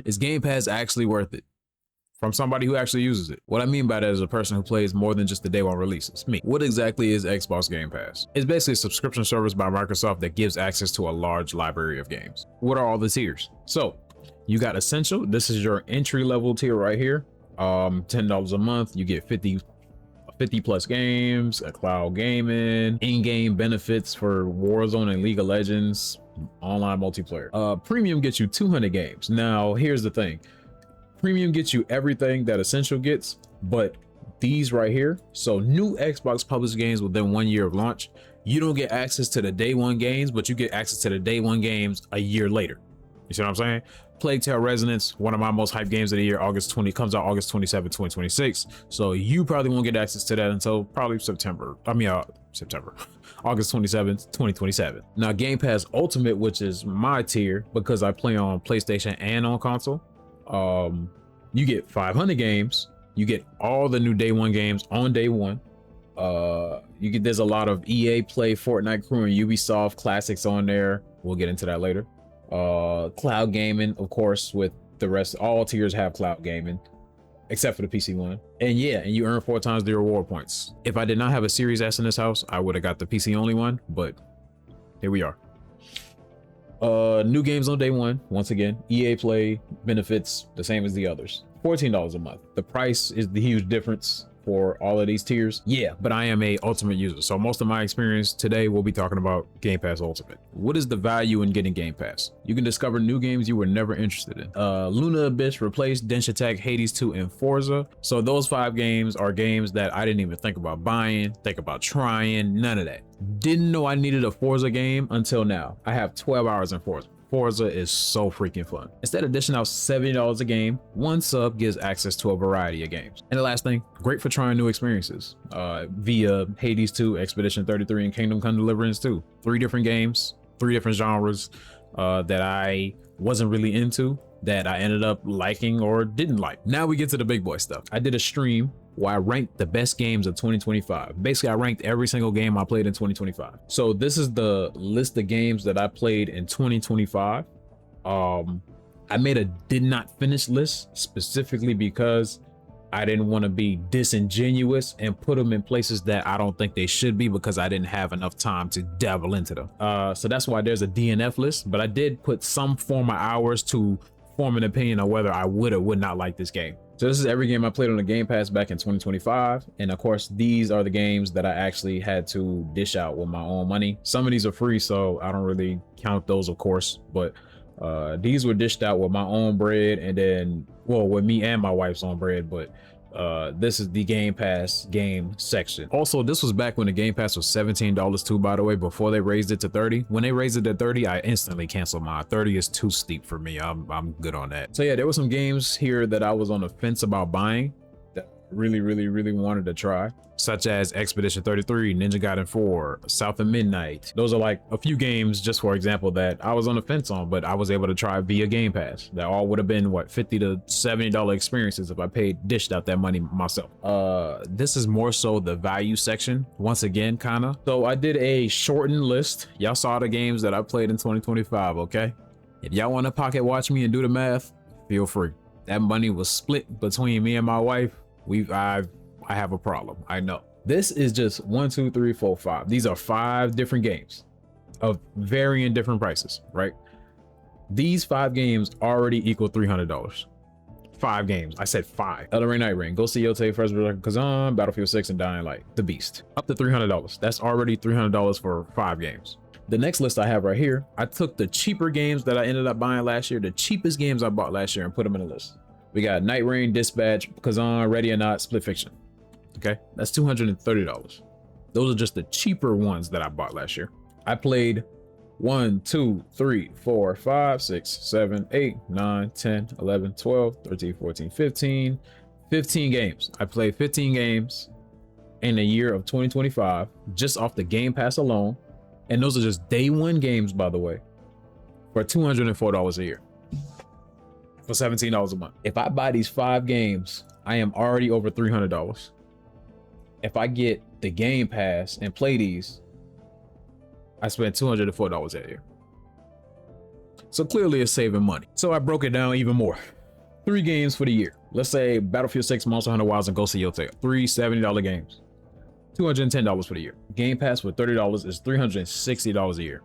Is Game Pass actually worth it? From somebody who actually uses it. What I mean by that is a person who plays more than just the day one releases. Me. What exactly is Xbox Game Pass? It's basically a subscription service by Microsoft that gives access to a large library of games. What are all the tiers? So you got Essential. This is your entry level tier right here. $10 a month. You get 50 plus games, a cloud gaming, in-game benefits for Warzone and League of Legends, online multiplayer. Premium gets you 200 games. Now here's the thing. Premium gets you everything that Essential gets, but these right here, so new Xbox published games within 1 year of launch, you don't get access to the day one games, but you get access to the day one games a year later. You see what I'm saying? Plague Tale Resonance, one of my most hyped games of the year, comes out August 27, 2026. So you probably won't get access to that until probably September, August 27th, 2027. Now Game Pass Ultimate, which is my tier because I play on PlayStation and on console, you get 500 games. You get all the new day one games on day one. There's a lot of EA Play, Fortnite Crew, and Ubisoft classics on there. We'll get into that later. Cloud gaming, of course, with the rest. All tiers have cloud gaming, except for the PC one. And yeah, and you earn 4 times the reward points. If I did not have a Series S in this house, I would have got the PC only one, but here we are. New games on day one. Once again, EA Play benefits the same as the others. $14 a month. The price is the huge difference for all of these tiers. Yeah, but I am a Ultimate user, so most of my experience today we'll be talking about Game Pass Ultimate. What is the value in getting Game Pass? You can discover new games you were never interested in. Luna Abyss replaced Dench Attack, Hades 2, and Forza. So those 5 games are games that I didn't even think about buying, think about trying, none of that. Didn't know I needed a Forza game until now. I have 12 hours in Forza. Forza is so freaking fun. Instead of dishing out $70 a game, one sub gives access to a variety of games. And the last thing, great for trying new experiences via Hades 2, Expedition 33, and Kingdom Come Deliverance 2. 3 different games, 3 different genres that I wasn't really into, that I ended up liking or didn't like. Now we get to the big boy stuff. I did a stream where I ranked the best games of 2025. Basically, I ranked every single game I played in 2025. So this is the list of games that I played in 2025. I made a did not finish list specifically because I didn't want to be disingenuous and put them in places that I don't think they should be because I didn't have enough time to dabble into them. So that's why there's a DNF list, but I did put some form of hours to form an opinion on whether I would or would not like this game. So this is every game I played on the Game Pass back in 2025. And of course, these are the games that I actually had to dish out with my own money. Some of these are free, so I don't really count those, of course, but these were dished out with my own bread, and then, well, with me and my wife's own bread, but this is the Game Pass game section. Also, this was back when the Game Pass was $17 too, by the way, before they raised it to 30. When they raised it to 30, I instantly canceled mine. 30 is too steep for me. I'm good on that. So yeah, there were some games here that I was on the fence about buying that I really wanted to try, such as Expedition 33, Ninja Gaiden 4, South of Midnight. Those are like a few games, just for example, that I was on the fence on, but I was able to try via Game Pass. That all would have been what, $50 to $70 experiences if I dished out that money myself. This is more so the value section, once again, kinda. So I did a shortened list. Y'all saw the games that I played in 2025, okay? If y'all want to pocket watch me and do the math, feel free. That money was split between me and my wife. I have a problem, I know. This is just 1, 2, 3, 4, 5. These are 5 different games of varying different prices, right? These 5 games already equal $300. 5 games, I said 5. Elden Ring, Night Ring, Ghost of Yotei, First Resurrection Kazan, Battlefield 6, and Dying Light, The Beast. Up to $300. That's already $300 for 5 games. The next list I have right here, I took the cheaper games that I ended up buying last year, the cheapest games I bought last year, and put them in the list. We got Night Rain, Dispatch, Kazan, Ready or Not, Split Fiction. Okay, that's $230. Those are just the cheaper ones that I bought last year. I played 1, 2, 3, 4, 5, 6, 7, 8, 9, 10, 11, 12, 13, 14, 15 games. I played 15 games in the year of 2025 just off the Game Pass alone. And those are just day one games, by the way, for $204 a year, for $17 a month. If I buy these 5 games, I am already over $300. If I get the Game Pass and play these, I spend $204 a year. So clearly it's saving money. So I broke it down even more. 3 games for the year. Let's say Battlefield 6, Monster Hunter Wilds, and Ghost of Yotei. 3 $70 games. $210 for the year. Game Pass with $30 is $360 a year.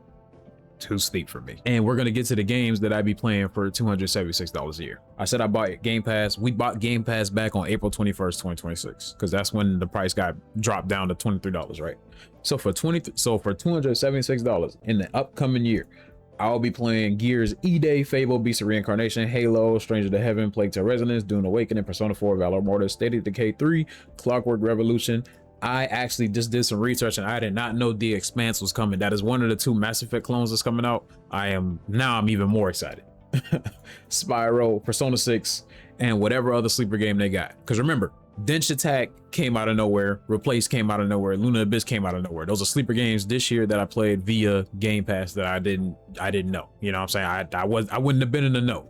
Too steep for me. And we're gonna get to the games that I'd be playing for $276 a year. I said I bought Game Pass. We bought Game Pass back on April 21st, 2026, because that's when the price got dropped down to $23, right? So for $276 in the upcoming year, I'll be playing Gears E-Day, Fable, Beast of Reincarnation, Halo, Stranger to Heaven, Plague Tale Resonance, Dune Awakening, Persona 4, Valor Mortis, State of Decay 3, Clockwork Revolution. I actually just did some research and I did not know The Expanse was coming. That is one of the 2 Mass Effect clones that's coming out. I'm even more excited. Spyro, Persona 6, and whatever other sleeper game they got. Because remember, Dench Attack came out of nowhere, Replace came out of nowhere, Luna Abyss came out of nowhere. Those are sleeper games this year that I played via Game Pass that I didn't know. You know what I'm saying? I wouldn't have been in the know.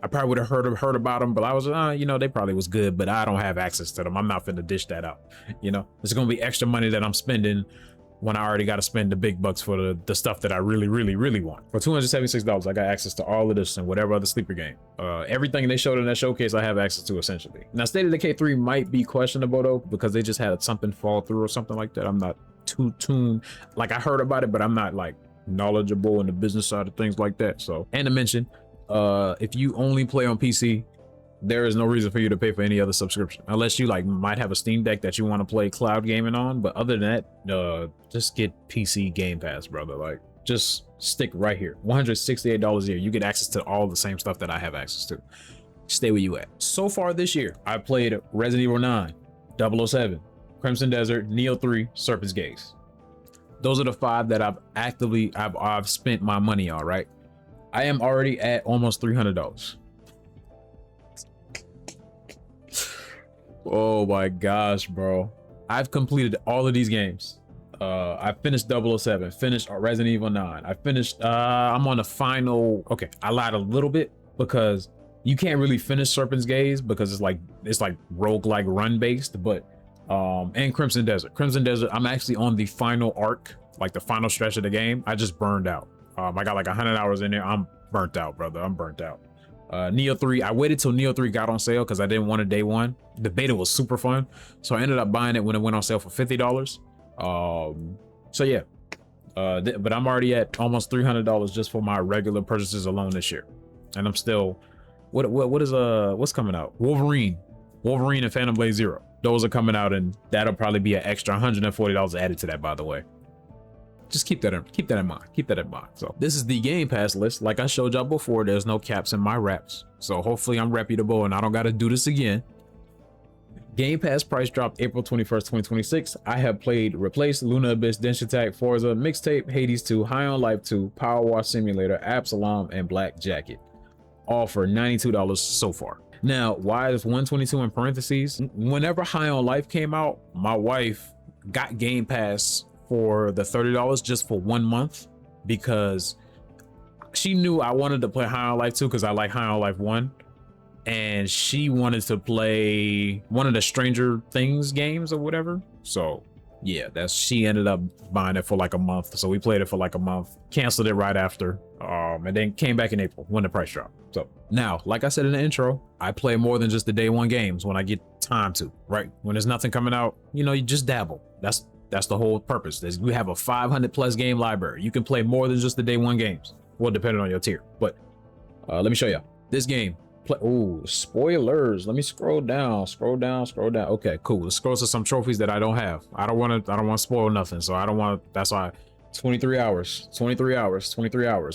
I probably would have heard about them, but I was, you know, they probably was good, but I don't have access to them. I'm not finna dish that out. You know, it's gonna be extra money that I'm spending when I already got to spend the big bucks for the stuff that I really want. For $276, I got access to all of this and whatever other sleeper game. Everything they showed in that showcase, I have access to essentially. Now, State of Decay 3 might be questionable though, because they just had something fall through or something like that. I'm not too tuned. Like, I heard about it, but I'm not like knowledgeable in the business side of things like that. So, and to mention, if you only play on PC, there is no reason for you to pay for any other subscription unless you like might have a Steam Deck that you want to play cloud gaming on. But other than that, just get PC Game Pass, brother. Like, just stick right here. $168 a year. You get access to all the same stuff that I have access to. Stay where you at. So far this year, I played Resident Evil 9, 007, Crimson Desert, Neo 3, Serpent's Gaze. Those are the 5 that I've spent my money on, right? I am already at almost $300. Oh my gosh, bro. I've completed all of these games. I finished 007, finished Resident Evil 9. I finished, I'm on the final, okay, I lied a little bit because you can't really finish Serpent's Gaze because it's like roguelike run based, but, and Crimson Desert. Crimson Desert, I'm actually on the final arc, like the final stretch of the game. I just burned out. I got like 100 hours in there. I'm burnt out, brother. I'm burnt out. Neo 3, I waited till Neo 3 got on sale because I didn't want it day one. The beta was super fun, so I ended up buying it when it went on sale for $50. So yeah, but I'm already at almost $300 just for my regular purchases alone this year, and I'm still what's coming out? Wolverine and Phantom Blade Zero. Those are coming out, and that'll probably be an extra $140 added to that, by the way. Just keep that in mind. So this is the Game Pass list. Like I showed y'all before, there's no caps in my raps. So hopefully I'm reputable and I don't got to do this again. Game Pass price dropped April 21st, 2026. I have played Replace, Luna Abyss, Dench Attack, Forza, Mixtape, Hades 2, High on Life 2, Power Wash Simulator, Absalom, and Black Jacket. All for $92 so far. Now, why is 122 in parentheses? Whenever High on Life came out, my wife got Game Pass for the $30 just for 1 month because she knew I wanted to play High on Life 2 because I like High on Life 1, and she wanted to play one of the Stranger Things games or whatever. So yeah, she ended up buying it for like a month. So we played it for like a month, canceled it right after, and then came back in April when the price dropped. So now, like I said in the intro, I play more than just the day one games when I get time to, right? When there's nothing coming out, you know, you just dabble. That's the whole purpose. We have a 500+ game library. You can play more than just the day one games. Well, depending on your tier. But let me show you this game. Oh, spoilers. Let me scroll down. Okay, cool. Let's scroll to some trophies that I don't have. I don't want to spoil nothing. So I don't want to. That's why 23 hours.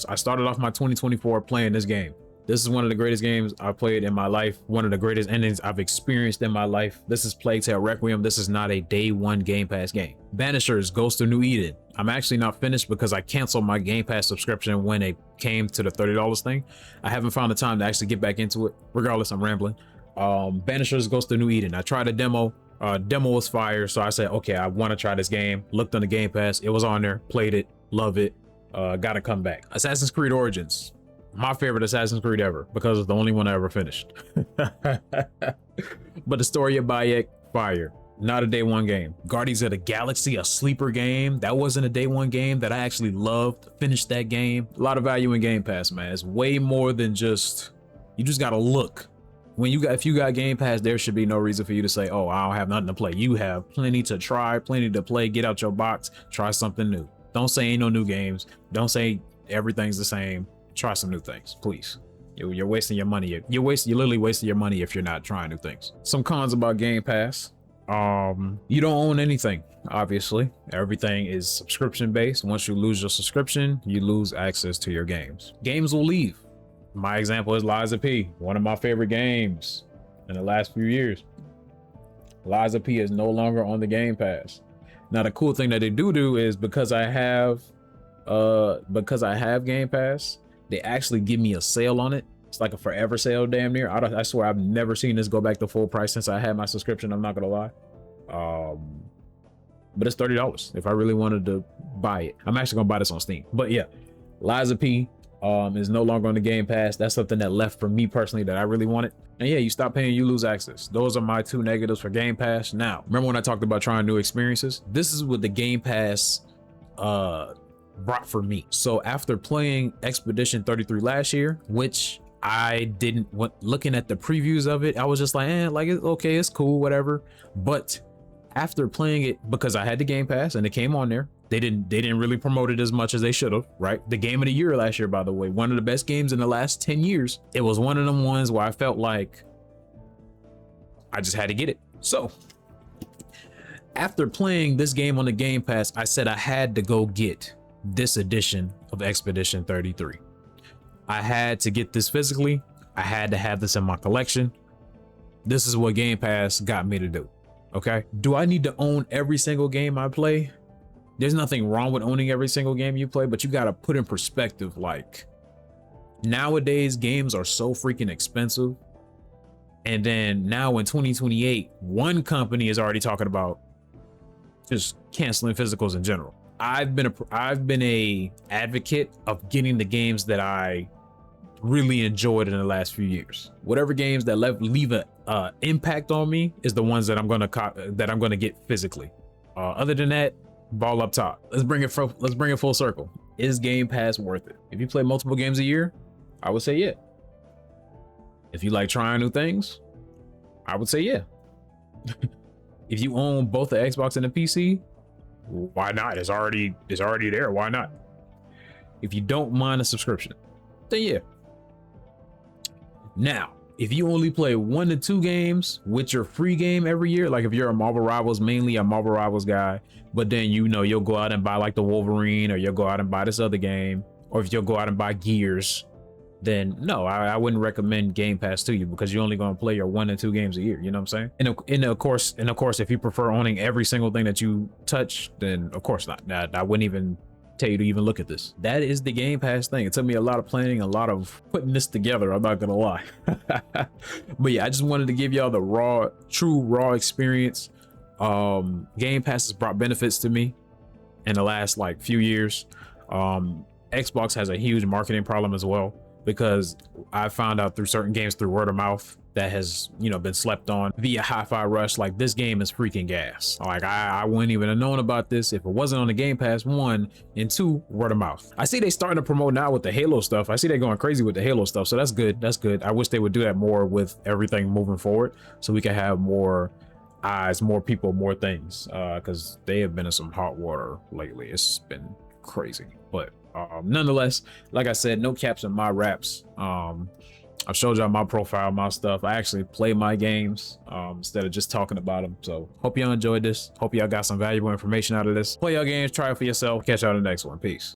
I started off my 2024 playing this game. This is one of the greatest games I've played in my life. One of the greatest endings I've experienced in my life. This is Plague Tale Requiem. This is not a day one Game Pass game. Banishers Ghost of New Eden. I'm actually not finished because I canceled my Game Pass subscription when it came to the $30 thing. I haven't found the time to actually get back into it. Regardless, I'm rambling. Banishers Ghost of New Eden. I tried a demo. Demo was fire, so I said, okay, I want to try this game. Looked on the Game Pass. It was on there. Played it. Love it. Gotta come back. Assassin's Creed Origins. My favorite Assassin's Creed ever because it's the only one I ever finished. But the story of Bayek, fire. Not a day one game. Guardians of the Galaxy, a sleeper game. That wasn't a day one game that I actually loved. Finished that game. A lot of value in Game Pass, man. It's way more than just, you just gotta look. If you got Game Pass, there should be no reason for you to say, oh, I don't have nothing to play. You have plenty to try, plenty to play. Get out your box, try something new. Don't say ain't no new games. Don't say everything's the same. Try some new things, please. You're wasting your money. You're literally wasting your money if you're not trying new things. Some cons about Game Pass. You don't own anything, obviously. Everything is subscription based. Once you lose your subscription, you lose access to your games. Games will leave. My example is Lies of P, one of my favorite games in the last few years. Lies of P is no longer on the Game Pass. Now the cool thing that they do is because I have Game Pass, they actually give me a sale on it. It's like a forever sale, damn near. I swear I've never seen this go back to full price since I had my subscription. I'm not gonna lie. But it's $30 if I really wanted to buy it. I'm actually gonna buy this on Steam. But yeah, Lies of P is no longer on the Game Pass. That's something that left for me personally that I really wanted. And yeah, you stop paying, you lose access. Those are my two negatives for Game Pass. Now, remember when I talked about trying new experiences? This is what the Game Pass brought for me. So after playing Expedition 33 last year, which I didn't looking at the previews of it, I was just like, like it's okay, it's cool, whatever. But after playing it, because I had the Game Pass and it came on there, they didn't really promote it as much as they should have, right? The game of the year last year, by the way, one of the best games in the last 10 years. It was one of them ones where I felt like I just had to get it. So after playing this game on the Game Pass, I said I had to go get this edition of Expedition 33. I had to get this physically. I had to have this in my collection. This is what Game Pass got me to do. Okay. Do I need to own every single game I play? There's nothing wrong with owning every single game you play, but you got to put in perspective, like nowadays games are so freaking expensive. And then now in 2028, one company is already talking about just canceling physicals in general. I've been a advocate of getting the games that I really enjoyed in the last few years. Whatever games that leave a impact on me is the ones that I'm gonna get physically. Other than that, ball up top. Let's bring it full circle. Is Game Pass worth it? If you play multiple games a year, I would say yeah. If you like trying new things, I would say yeah. If you own both the Xbox and the PC, why not? It's already there. Why not? If you don't mind a subscription, then yeah. Now, if you only play 1 to 2 games with your free game every year, like if you're a Marvel Rivals, mainly a Marvel Rivals guy, but then you'll go out and buy like the Wolverine, or you'll go out and buy this other game, or if you'll go out and buy Gears, then no, I wouldn't recommend Game Pass to you, because you're only going to play your 1 to 2 games a year. You know what I'm saying? And of course, if you prefer owning every single thing that you touch, then of course not. I wouldn't even tell you to even look at this. That is the Game Pass thing. It took me a lot of planning, a lot of putting this together. I'm not gonna lie. But yeah, I just wanted to give y'all the true raw experience. Game Pass has brought benefits to me in the last like few years. Xbox has a huge marketing problem as well, because I found out through certain games, through word of mouth, that has been slept on via Hi-Fi Rush. Like, this game is freaking gas. Like, I wouldn't even have known about this if it wasn't on the Game Pass, 1, and 2, word of mouth. I see they starting to promote now with the Halo stuff. I see they're going crazy with the Halo stuff, so that's good. That's good. I wish they would do that more with everything moving forward, so we can have more eyes, more people, more things, because they have been in some hot water lately. It's been crazy. But nonetheless, like I said, no caps in my raps. I've showed y'all my profile, my stuff. I actually play my games instead of just talking about them. So hope y'all enjoyed this. Hope y'all got some valuable information out of this. Play your games, try it for yourself. Catch y'all in the next one. Peace.